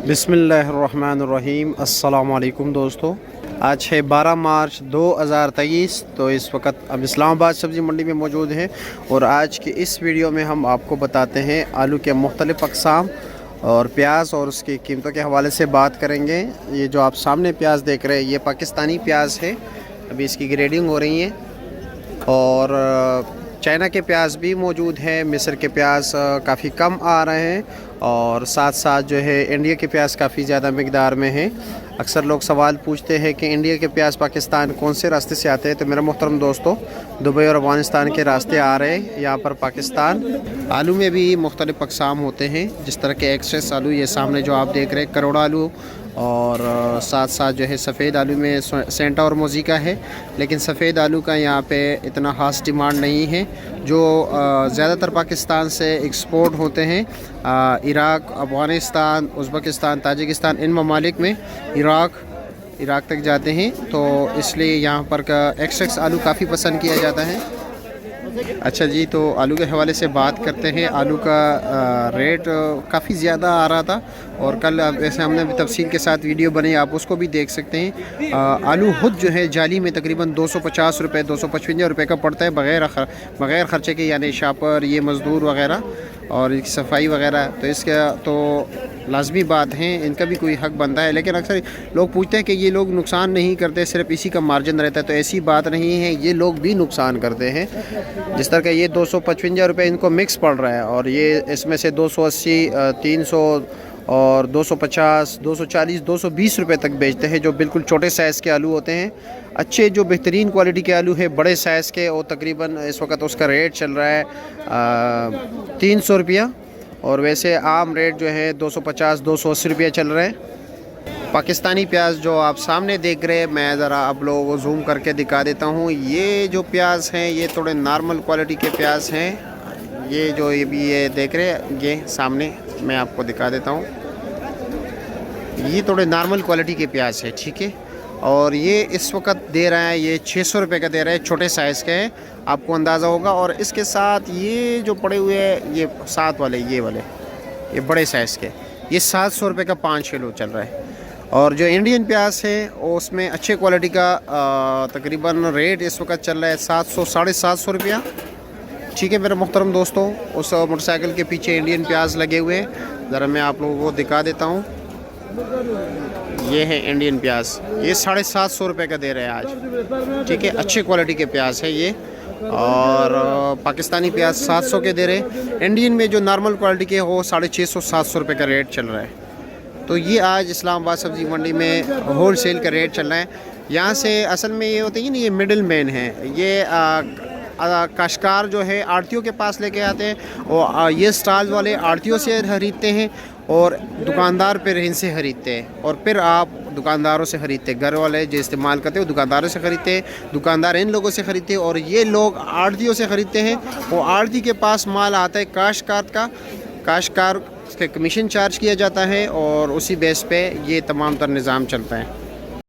बिस्मिल्लाहिर्रहमानिर्रहीम। अस्सलामु अलैकुम दोस्तों, आज है 12 मार्च 2023। तो इस वक्त अब इस्लामाबाद सब्ज़ी मंडी में मौजूद हैं और आज की इस वीडियो में हम आपको बताते हैं आलू के मुख्तलिफ़ अक़साम और प्याज और उसकी कीमतों के हवाले से बात करेंगे। ये जो आप सामने प्याज देख रहे हैं ये पाकिस्तानी प्याज है, अभी इसकी ग्रेडिंग हो रही है। और चाइना के प्याज भी मौजूद है, मिस्र के प्याज काफ़ी कम आ रहे हैं और साथ साथ जो है इंडिया के प्याज काफ़ी ज़्यादा मकदार में है। अक्सर लोग सवाल पूछते हैं कि इंडिया के प्याज पाकिस्तान कौन से रास्ते से आते हैं। तो मेरे मोहतरम दोस्तों, दुबई और अफ़गानिस्तान के रास्ते आ रहे हैं यहाँ पर पाकिस्तान। आलू में भी मुख्तलिफ़ अक़साम होते हैं, जिस तरह के एक्सप्रेस आलू ये सामने जो आप देख रहे हैं करोड़ आलू, और साथ साथ जो है सफ़ेद आलू में सेंटा और मोज़िका है। लेकिन सफ़ेद आलू का यहाँ पे इतना ख़ास डिमांड नहीं है। जो ज़्यादातर पाकिस्तान से एक्सपोर्ट होते हैं इराक़, अफ़गानिस्तान, उज़्बेकिस्तान, ताजिकिस्तान, इन ममालिक में इराक़ तक जाते हैं। तो इसलिए यहाँ पर का एक्स आलू काफ़ी पसंद किया जाता है। अच्छा जी, तो आलू के हवाले से बात करते हैं। आलू का रेट काफ़ी ज़्यादा आ रहा था और कल वैसे हमने अभी तफसील के साथ वीडियो बनाई, आप उसको भी देख सकते हैं। आलू खुद जो है जाली में तकरीबन 250 रुपये 255 रुपये का पड़ता है, बग़ैर ख़र्चे के, यानी शापर, ये मज़दूर वग़ैरह और सफाई वग़ैरह। तो इसका तो लाजमी बात है, इनका भी कोई हक़ बनता है। लेकिन अक्सर लोग पूछते हैं कि ये लोग नुकसान नहीं करते, सिर्फ इसी का मार्जिन रहता है। तो ऐसी बात नहीं है, ये लोग भी नुकसान करते हैं। जिस तरह का ये 255 रुपये इनको मिक्स पड़ रहा है और ये इसमें से 280, 300 और 250, 240, 220 रुपये तक बेचते हैं, जो बिल्कुल छोटे साइज़ के आलू होते हैं। अच्छे जो बेहतरीन क्वालिटी के आलू है बड़े साइज़ के, और तकरीबन इस वक्त उसका रेट चल रहा है 300 रुपया, और वैसे आम रेट जो है 250, 280 रुपया चल रहा है। पाकिस्तानी प्याज जो आप सामने देख रहे हैं, मैं ज़रा आप लोगों को जूम करके दिखा देता हूँ। ये जो प्याज हैं ये थोड़े नॉर्मल क्वालिटी के प्याज हैं। ये जो ये भी ये देख रहे हैं, ये सामने मैं आपको दिखा देता हूँ, ये थोड़े नॉर्मल क्वालिटी के प्याज है, ठीक है। और ये इस वक्त दे रहा है, ये 600 रुपये का दे रहा है, छोटे साइज़ के हैं, आपको अंदाज़ा होगा। और इसके साथ ये जो पड़े हुए हैं ये साथ वाले, ये बड़े साइज़ के, ये 700 रुपये का 5 किलो चल रहा है। और जो इंडियन प्याज है उसमें अच्छे क्वालिटी का तकरीबन रेट इस वक्त चल रहा है 700, 750 रुपया, ठीक है मेरे मोहतरम दोस्तों। उस मोटरसाइकिल के पीछे इंडियन प्याज लगे हुए हैं, ज़रा मैं आप लोगों को दिखा देता हूँ। ये है इंडियन प्याज, ये 750 रुपये का दे रहे हैं आज, ठीक है। अच्छे क्वालिटी के प्याज है ये। और पाकिस्तानी प्याज 700 के दे रहे। इंडियन में जो नॉर्मल क्वालिटी के हो 650, 700 रुपये का रेट चल रहा है। तो ये आज इस्लामाबाद सब्ज़ी मंडी में होल सेल का रेट चल रहा है। यहाँ से असल में ये होते हैं ना, ये मिडिल मैन है, ये काश्तकार जो है आड़तियों के पास लेके आते हैं और ये स्टॉल वाले आड़तियों से खरीदते हैं और दुकानदार फिर इनसे खरीदते हैं, और फिर आप दुकानदारों से खरीदते हैं। घर वाले जो इस्तेमाल करते हैं दुकानदारों से ख़रीदते हैं, दुकानदार इन लोगों से ख़रीदते हैं, और ये लोग आड़तियों से ख़रीदते हैं। वो आड़ती के पास माल आता है काश्तकार के कमीशन चार्ज किया जाता है और उसी बेस पे ये तमाम तर निज़ाम चलता है।